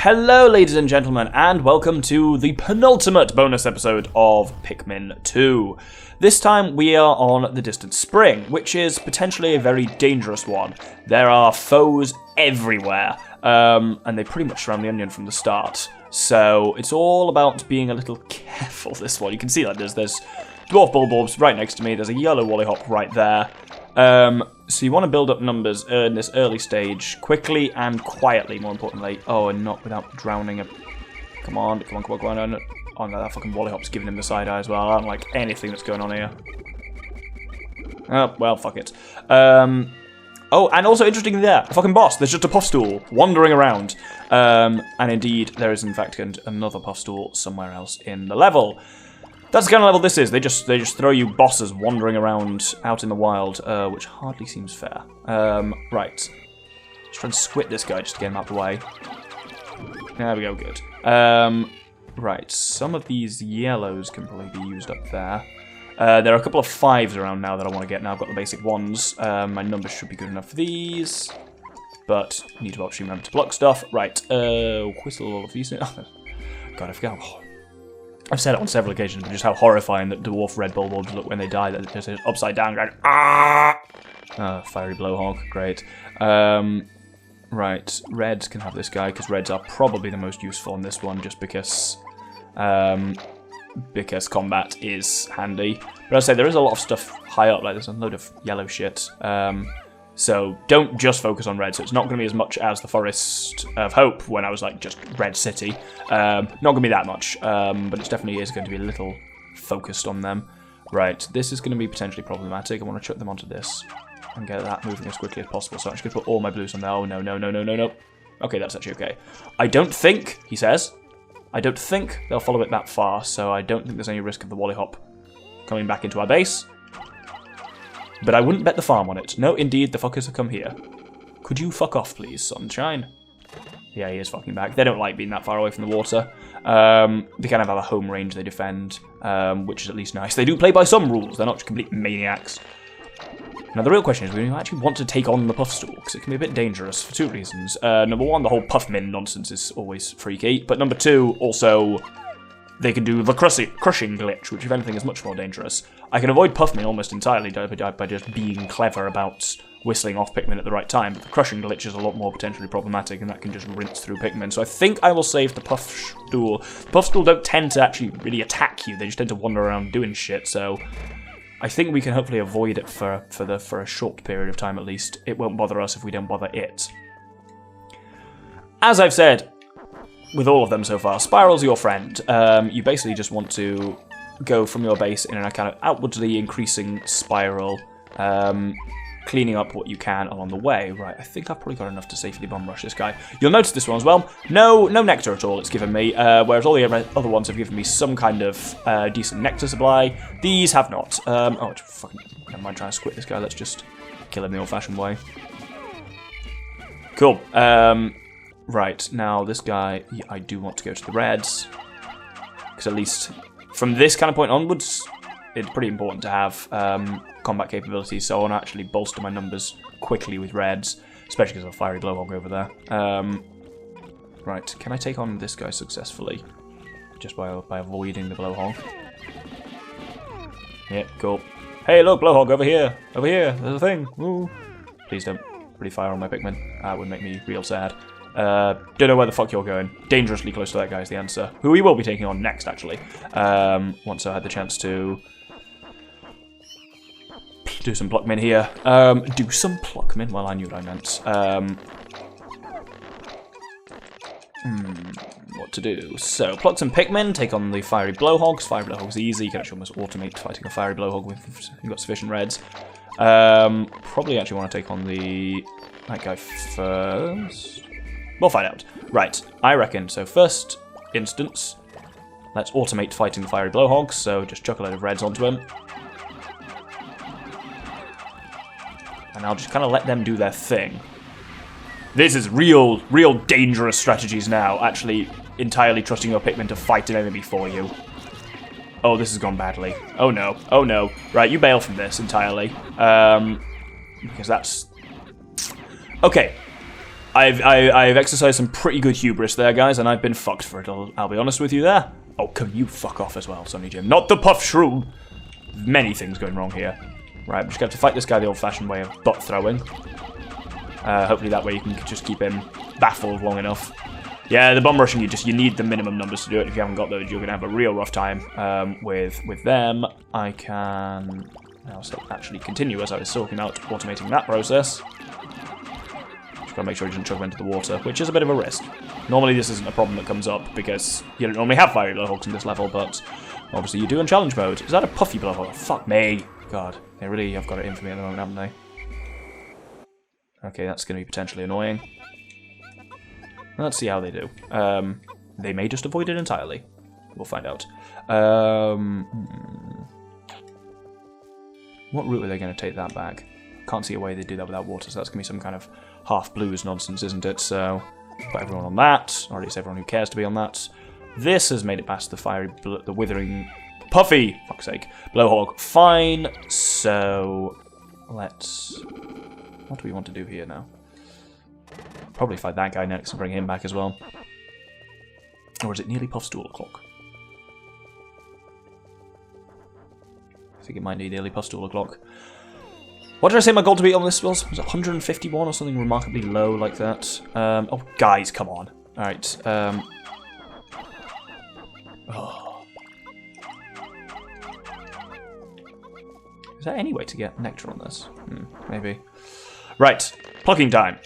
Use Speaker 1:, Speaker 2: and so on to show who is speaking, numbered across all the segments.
Speaker 1: Hello ladies and gentlemen, and welcome to the penultimate bonus episode of Pikmin 2. This time we are on the Distant Spring, which is potentially a very dangerous one. There are foes everywhere, and they pretty much surround the onion from the start. So it's all about being a little careful this one. You can see that there's dwarf bulbs right next to me, there's a yellow Wollyhop right there. So you want to build up numbers in this early stage, quickly and quietly, more importantly. Oh, and not without drowning a... Come on. Oh no, that fucking Wollyhop's giving him the side eye as well. I don't like anything that's going on here. Oh, well, fuck it. Oh, and also, interestingly there, a fucking boss. There's just a puff stool wandering around. And indeed, there is in fact another puff stool somewhere else in the level. That's the kind of level this is. They just throw you bosses wandering around out in the wild, which hardly seems fair. Right. Let's try and squid this guy just to get him out of the way. There we go, good. Right, some of these yellows can probably be used up there. There are a couple of 5s around now that I want to get now. I've got the basic ones. My numbers should be good enough for these. But need to actually remember to block stuff. Right, whistle all of these. God, I forgot. I've said it on several occasions, but just how horrifying that dwarf red bulbs look when they die. That they're just upside down, going ah! Fiery blowhog, great. Right, reds can have this guy because reds are probably the most useful on this one, just because combat is handy. But I'd say there is a lot of stuff high up, like there's a load of yellow shit. So don't just focus on red. So it's not going to be as much as the Forest of Hope when I was like just Red City. Not going to be that much, but it definitely is going to be a little focused on them. Right, this is going to be potentially problematic. I want to chuck them onto this and get that moving as quickly as possible. So I'm just going to put all my blues on there. Oh, no. Okay, that's actually okay. I don't think, he says, I don't think they'll follow it that far. So I don't think there's any risk of the Wollyhop coming back into our base. But I wouldn't bet the farm on it. No, indeed, the fuckers have come here. Could you fuck off, please, sunshine? Yeah, he is fucking back. They don't like being that far away from the water. They kind of have a home range they defend, which is at least nice. They do play by some rules. They're not complete maniacs. Now, the real question is, do we actually want to take on the puff stool? Because it can be a bit dangerous for 2 reasons. Number 1, the whole Puffmin nonsense is always freaky. But number 2, also, they can do the crushing glitch, which, if anything, is much more dangerous. I can avoid Puffmin almost entirely by just being clever about whistling off Pikmin at the right time, but the crushing glitch is a lot more potentially problematic, and that can just rinse through Pikmin. So I think I will save the puff stool. The puff stool don't tend to actually really attack you; they just tend to wander around doing shit. So I think we can hopefully avoid it for a short period of time at least. It won't bother us if we don't bother it. As I've said with all of them so far, Spiral's your friend. You basically just want to go from your base in a kind of outwardly increasing spiral, cleaning up what you can along the way. Right, I think I've probably got enough to safely bomb rush this guy. You'll notice this one as well. No nectar at all it's given me, whereas all the other ones have given me some kind of decent nectar supply. These have not. Oh, fucking, never mind trying to squid this guy. Let's just kill him the old-fashioned way. Cool. Right, now this guy, I do want to go to the reds, because at least from this kind of point onwards, it's pretty important to have combat capabilities, so I want to actually bolster my numbers quickly with reds, especially because of a fiery blowhog over there. Right, can I take on this guy successfully, just by avoiding the blowhog? Yep, cool. Hey, look, blowhog, over here, there's a thing, woo. Please don't really fire on my Pikmin, that would make me real sad. Don't know where the fuck you're going. Dangerously close to that guy is the answer. Who we will be taking on next, actually. Once I had the chance to do some Pluckmin here. Do some Pluckmin? Well, I knew what I meant. What to do? So, pluck some Pikmin, take on the Fiery Blowhogs. Fiery Blowhogs are easy. You can actually almost automate fighting a Fiery Blowhog if you've got sufficient reds. Probably actually want to take on that guy first. We'll find out. Right, I reckon. So first instance, let's automate fighting the Fiery Blowhogs. So just chuck a load of reds onto him. And I'll just kind of let them do their thing. This is real dangerous strategies now. Actually, entirely trusting your Pikmin to fight an enemy for you. Oh, this has gone badly. Oh no. Oh no. Right, you bail from this entirely. Because that's... Okay. I've exercised some pretty good hubris there, guys, and I've been fucked for it. I'll be honest with you there. Oh, can you fuck off as well, Sonny Jim? Not the puff shroom. Many things going wrong here. Right, I'm just going to have to fight this guy the old-fashioned way of butt throwing. Hopefully that way you can just keep him baffled long enough. Yeah, the bomb rushing, you need the minimum numbers to do it. If you haven't got those, you're going to have a real rough time with them. I can now actually continue as I was talking about automating that process. Just got to make sure he doesn't chuck him into the water, which is a bit of a risk. Normally this isn't a problem that comes up because you don't normally have fiery blowhogs in this level, but obviously you do in challenge mode. Is that a puffy blowhog? Oh, fuck me. God, they really have got it in for me at the moment, haven't they? Okay, that's going to be potentially annoying. Let's see how they do. They may just avoid it entirely. We'll find out. What route are they going to take that back? Can't see a way they do that without water, so that's going to be some kind of half blues nonsense, isn't it? So, put everyone on that, or at least everyone who cares to be on that. This has made it past the withering, puffy, fuck's sake, blowhog. Fine, so let's... What do we want to do here now? Probably fight that guy next and bring him back as well. Or is it nearly Puffstool o'clock? I think it might need nearly Puffstool o'clock. What did I say my goal to beat on this was? Was it 151 or something remarkably low like that? Oh, guys, come on. Alright, oh. Is there any way to get nectar on this? Maybe. Right, plucking time.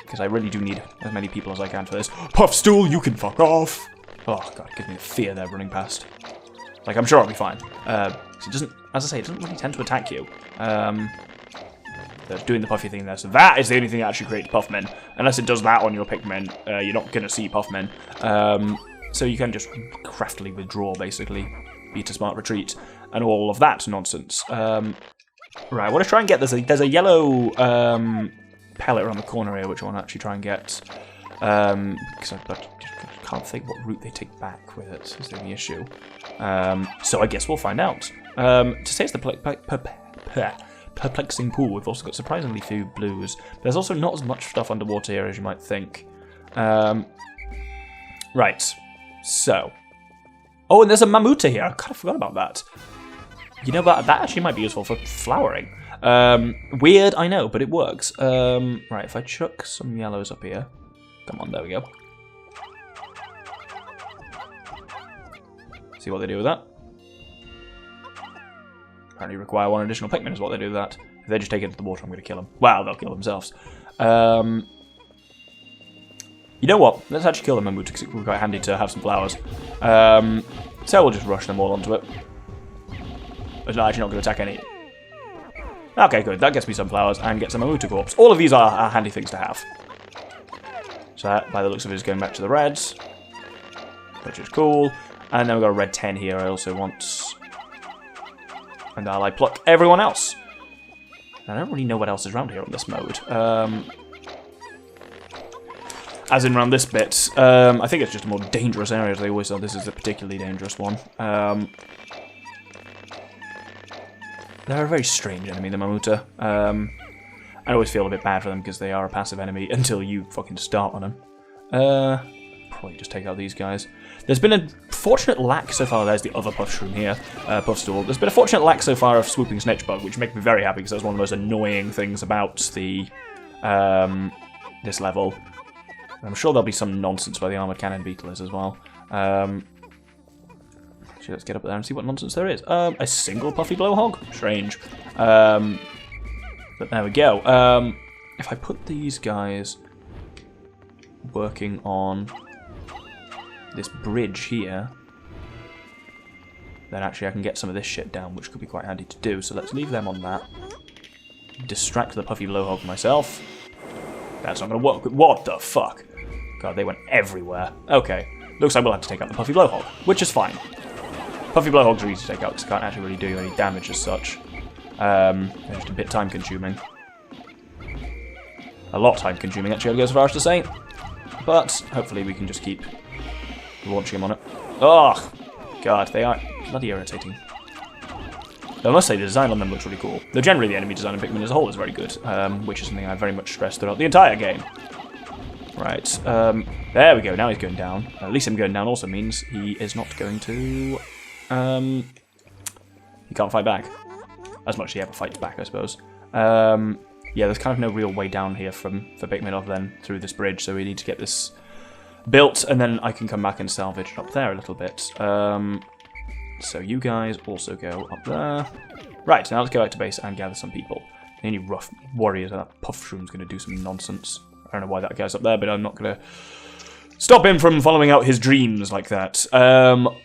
Speaker 1: Because I really do need as many people as I can for this. Puffstool, you can fuck off! Oh, God, give me the fear there running past. Like, I'm sure I'll be fine. It doesn't, as I say, it doesn't really tend to attack you. They're doing the puffy thing there, so that is the only thing that actually creates Puffmen. Unless it does that on your Pikmin, you're not going to see Puffmen. So you can just craftily withdraw, basically. Beat a smart retreat, and all of that nonsense. Right, I want to try and get... There's a yellow pellet around the corner here, which I want to actually try and get. Because I can't think what route they take back with it, is the only issue. So I guess we'll find out. To say it's the perplexing pool, we've also got surprisingly few blues. There's also not as much stuff underwater here as you might think. Right, so... Oh, and there's a Mamuta here. I kind of forgot about that. You know, that actually might be useful for flowering. Weird, I know, but it works. Right, if I chuck some yellows up here. Come on, there we go. See what they do with that. Apparently require one additional Pikmin is what they do with that. If they just take it into the water, I'm going to kill them. Wow, they'll kill themselves. You know what? Let's actually kill the Mamuta because it would be quite handy to have some flowers. So we'll just rush them all onto it. It's actually not going to attack any. Okay, good. That gets me some flowers and gets a Mamuta corpse. All of these are handy things to have. So that, by the looks of it, is going back to the reds, which is cool. And then we've got a red 10 here I also want. And I'll pluck everyone else. I don't really know what else is around here on this mode. As in around this bit. I think it's just a more dangerous area, as they always say. This is a particularly dangerous one. They're a very strange enemy, the Mamuta. I always feel a bit bad for them because they are a passive enemy until you fucking start on them. Probably just take out these guys. There's been a fortunate lack so far. There's the other Puffshroom here, Puffstool. There's been a fortunate lack so far of Swooping Snitchbug, which makes me very happy because that's one of the most annoying things about the this level. I'm sure there'll be some nonsense where the Armoured Cannon Beetle is as well. So let's get up there and see what nonsense there is. A single Puffy Blowhog? Strange. But there we go. If I put these guys working on this bridge here, then actually I can get some of this shit down, which could be quite handy to do. So let's leave them on that. Distract the Puffy Blowhog myself. That's not going to work. What the fuck? God, they went everywhere. Okay. Looks like we'll have to take out the Puffy Blowhog, which is fine. Puffy Blowhogs are easy to take out because they can't actually really do you any damage as such. They're just a bit time-consuming. A lot time-consuming, actually, I'd go as far as to say. But hopefully we can just keep launching them on it. Oh, God, they are bloody irritating. Though I must say the design on them looks really cool. Though generally the enemy design of Pikmin as a whole is very good, which is something I very much stressed throughout the entire game. Right, there we go, now he's going down. At least him going down also means he is not going to, he can't fight back. As much as he ever fights back, I suppose. Yeah, there's kind of no real way down here for Pikmin other than through this bridge, so we need to get this built, and then I can come back and salvage it up there a little bit. So you guys also go up there. Right, now let's go back to base and gather some people. The only rough warriors are that Puff Shroom's going to do some nonsense. I don't know why that guy's up there, but I'm not going to stop him from following out his dreams like that.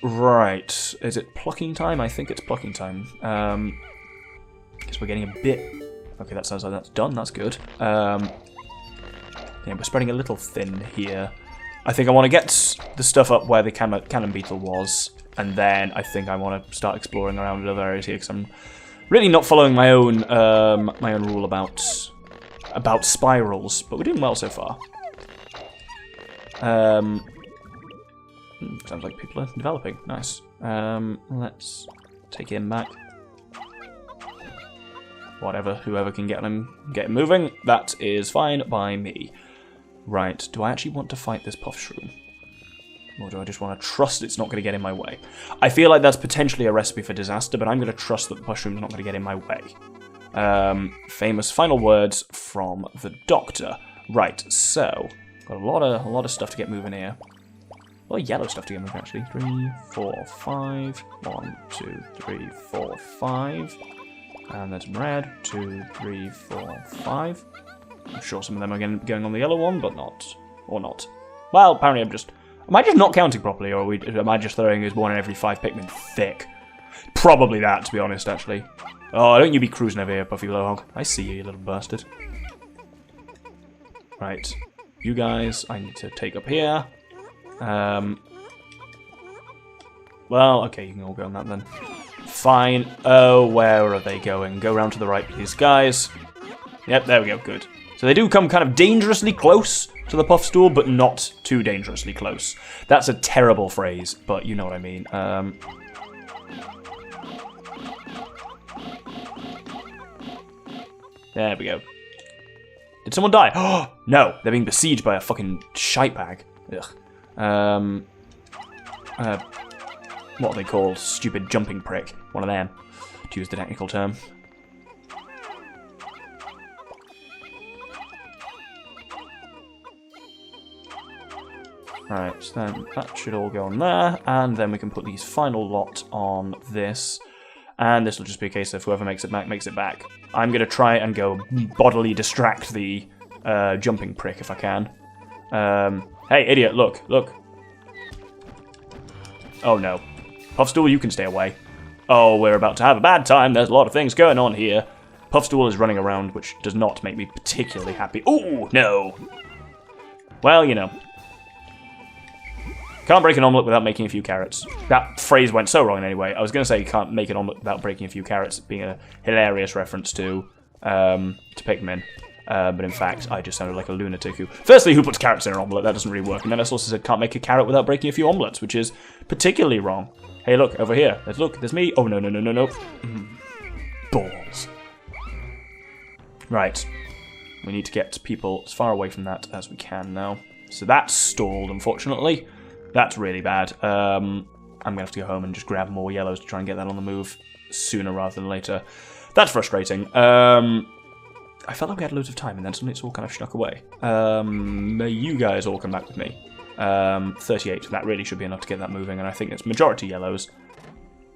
Speaker 1: Right. Is it plucking time? I think it's plucking time. Guess we're getting a bit... Okay, that sounds like that's done. That's good. Yeah, we're spreading a little thin here. I think I want to get the stuff up where the cannon beetle was, and then I think I want to start exploring around in other areas here, because I'm really not following my own rule about spirals, but we're doing well so far. Sounds like people are developing. Nice. Let's take him back. Whatever, whoever can get him moving, that is fine by me. Right, do I actually want to fight this Puff Shroom? Or do I just want to trust it's not going to get in my way? I feel like that's potentially a recipe for disaster, but I'm going to trust that the Puff Shroom's not going to get in my way. Famous final words from the Doctor. Right, so got a lot of stuff to get moving here. A lot of yellow stuff to get moving actually. 3, 4, 5. 1, 2, 3, 4, 5. And there's some red. 2, 3, 4, 5. I'm sure some of them are going on the yellow one, but not. Or not. Well, apparently am I just not counting properly, or am I just throwing as one in every 5 Pikmin thick? Probably that, to be honest, actually. Oh, don't you be cruising over here, Puffy Blowhog. I see you, you little bastard. Right. You guys, I need to take up here. Well, okay, you can all go on that then. Fine. Oh, where are they going? Go round to the right, please, guys. Yep, there we go, good. So they do come kind of dangerously close to the Puff Stool, but not too dangerously close. That's a terrible phrase, but you know what I mean. There we go. Did someone die? Oh, no, they're being besieged by a fucking shite bag. Ugh. What are they called? Stupid jumping prick. One of them, to use the technical term. Right, so then that should all go on there, and then we can put these final lot on this, and this will just be a case of whoever makes it back, makes it back. I'm going to try and go bodily distract the jumping prick if I can. Hey, idiot, look. Oh no. Puffstool, you can stay away. Oh, we're about to have a bad time, there's a lot of things going on here. Puffstool is running around, which does not make me particularly happy. Ooh, no. Well, you know. Can't break an omelette without making a few carrots. That phrase went so wrong anyway. I was going to say you can't make an omelette without breaking a few carrots, being a hilarious reference to Pikmin. But in fact, I just sounded like a lunatic who... Firstly, who puts carrots in an omelette? That doesn't really work. And then I also said can't make a carrot without breaking a few omelettes, which is particularly wrong. Hey, look, over here. Look, there's me. Oh, no. Balls. Right. We need to get people as far away from that as we can now. So that's stalled, unfortunately. That's really bad. I'm going to have to go home and just grab more yellows to try and get that on the move sooner rather than later. That's frustrating. I felt like we had loads of time, and then suddenly it's all kind of snuck away. May you guys all come back with me. 38, that really should be enough to get that moving, and I think it's majority yellows.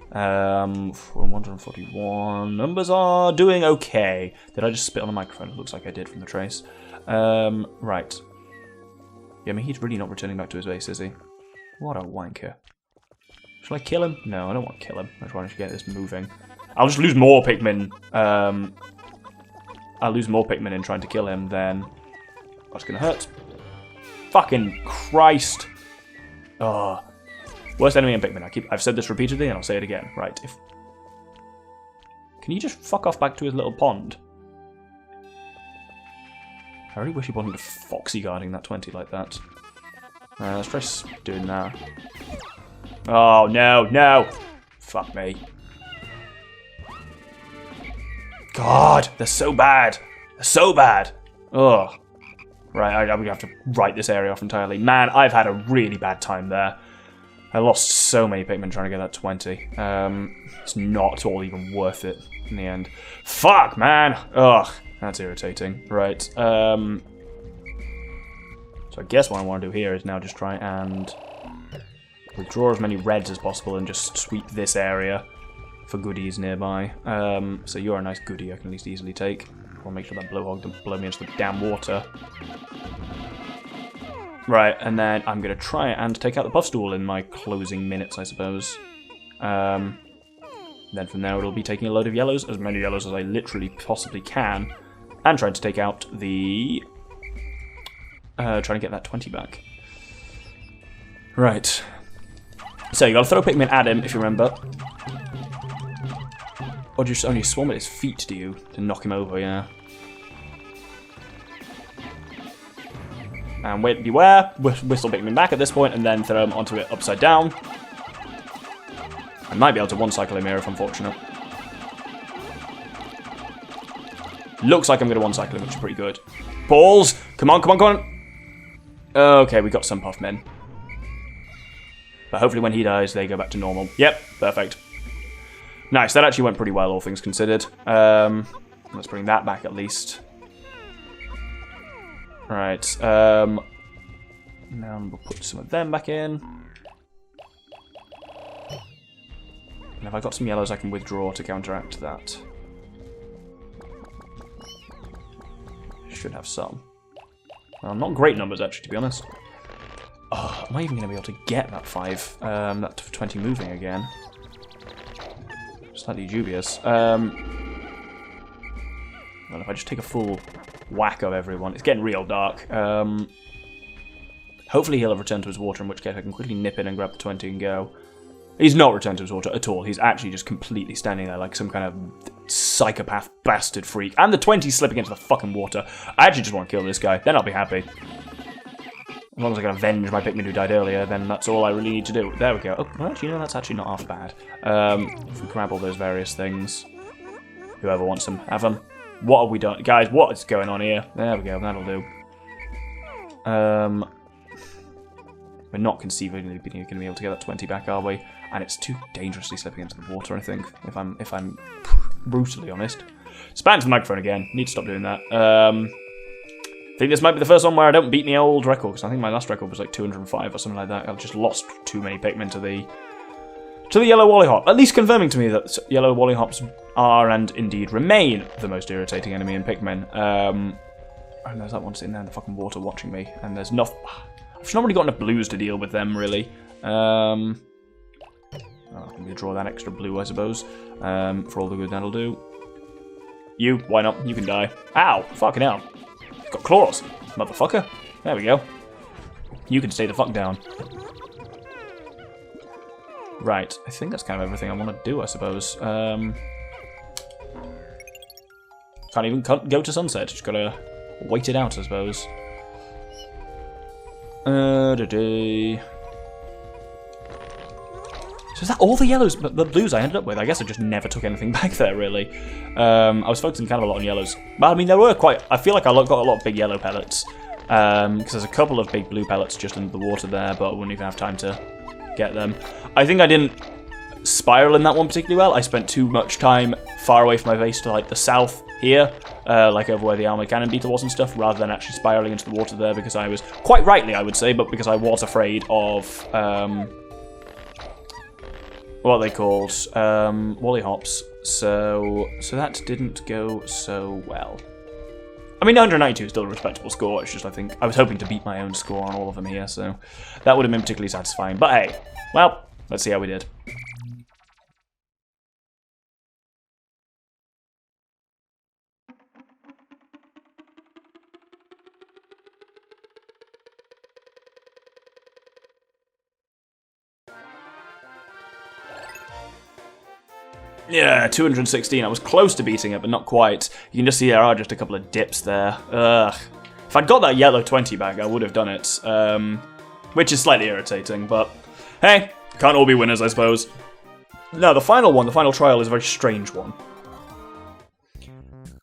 Speaker 1: 141. Numbers are doing okay. Did I just spit on the microphone? It looks like I did from the trace. Right. Yeah, I mean, he's really not returning back to his base, is he? What a wanker. Shall I kill him? No, I don't want to kill him. I just want to get this moving. I'll just lose more Pikmin. I'll lose more Pikmin in trying to kill him than... That's going to hurt. Fucking Christ. Oh. Worst enemy in Pikmin. I've said this repeatedly and I'll say it again. Right. Can you just fuck off back to his little pond? I really wish he wasn't foxy guarding that 20 like that. Let's try doing that. Oh, no. Fuck me. God, they're so bad. Ugh. Right, I'm going to have to write this area off entirely. Man, I've had a really bad time there. I lost so many Pikmin trying to get that 20. It's not at all even worth it in the end. Fuck, man! Ugh, that's irritating. Right, so I guess what I want to do here is now just try and withdraw as many reds as possible and just sweep this area for goodies nearby. So you're a nice goodie I can at least easily take. I'll make sure that blowhog doesn't blow me into the damn water. Right, and then I'm going to try and take out the buff stool in my closing minutes, I suppose. Then from there it'll be taking a load of yellows, as many yellows as I literally possibly can, and trying to take out the... trying to get that 20 back. Right. So you got to throw Pikmin at him, if you remember. Or just only swarm at his feet, do you? To knock him over, yeah. And wait, beware, whistle Pikmin back at this point, and then throw him onto it upside down. I might be able to one-cycle him here if I'm fortunate. Looks like I'm going to one-cycle him, which is pretty good. Balls! Come on, come on, come on! Okay, we got some Puffmen. But hopefully when he dies, they go back to normal. Yep, perfect. Nice, that actually went pretty well, all things considered. Let's bring that back at least. Right, now we'll put some of them back in. And if I've got some yellows, I can withdraw to counteract that. Should have some. Well, not great numbers, actually, to be honest. Oh, am I even going to be able to get that 5, that 20 moving again? Slightly dubious. Well, if I just take a full whack of everyone, it's getting real dark. Hopefully he'll have returned to his water, in which case I can quickly nip in and grab the 20 and go. He's not returned to his water at all. He's actually just completely standing there like some kind of psychopath bastard freak. And the 20's slipping into the fucking water. I actually just want to kill this guy. Then I'll be happy. As long as I can avenge my Pikmin who died earlier, then that's all I really need to do. There we go. Oh, well, actually, no, that's actually not half bad. If we grab all those various things. Whoever wants them, have them. What have we done? Guys, what is going on here? There we go, that'll do. We're not conceivably going to be able to get that 20 back, are we? And it's too dangerously slipping into the water, I think, if I'm brutally honest. Spat into the microphone again. Need to stop doing that. I think this might be the first one where I don't beat my old record, because I think my last record was like 205 or something like that. I've just lost too many Pikmin to the yellow Wollyhop. At least confirming to me that yellow Wollyhops are and indeed remain the most irritating enemy in Pikmin. And there's that one sitting there in the fucking water watching me, and there's nothing. I've not really got enough blues to deal with them, really. I'm going to draw that extra blue, I suppose, for all the good that'll do. You, why not? You can die. Ow! Fucking hell. Got claws, motherfucker. There we go. You can stay the fuck down. Right, I think that's kind of everything I want to do, I suppose. Can't even go to sunset, just gotta wait it out, I suppose. So is that all the yellows, the blues I ended up with? I guess I just never took anything back there, really. I was focusing kind of a lot on yellows. But, I mean, there were quite... I feel like I got a lot of big yellow pellets. Because there's a couple of big blue pellets just under the water there, but I wouldn't even have time to get them. I think I didn't spiral in that one particularly well. I spent too much time far away from my base to, like, the south here. Like over where the armored cannon beetle was and stuff, rather than actually spiraling into the water there, because I was... Quite rightly, I would say, but because I was afraid of... what are they called? Wollyhops. So that didn't go so well. I mean, 192 is still a respectable score. It's just I think I was hoping to beat my own score on all of them here, so that would have been particularly satisfying. But hey, well, let's see how we did. Yeah, 216. I was close to beating it, but not quite. You can just see there are just a couple of dips there. Ugh. If I'd got that yellow 20 back, I would have done it. Which is slightly irritating, but hey, can't all be winners, I suppose. No, the final one, the final trial, is a very strange one.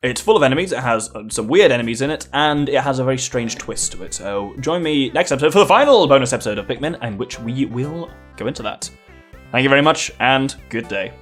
Speaker 1: It's full of enemies, it has some weird enemies in it, and it has a very strange twist to it. So join me next episode for the final bonus episode of Pikmin, in which we will go into that. Thank you very much, and good day.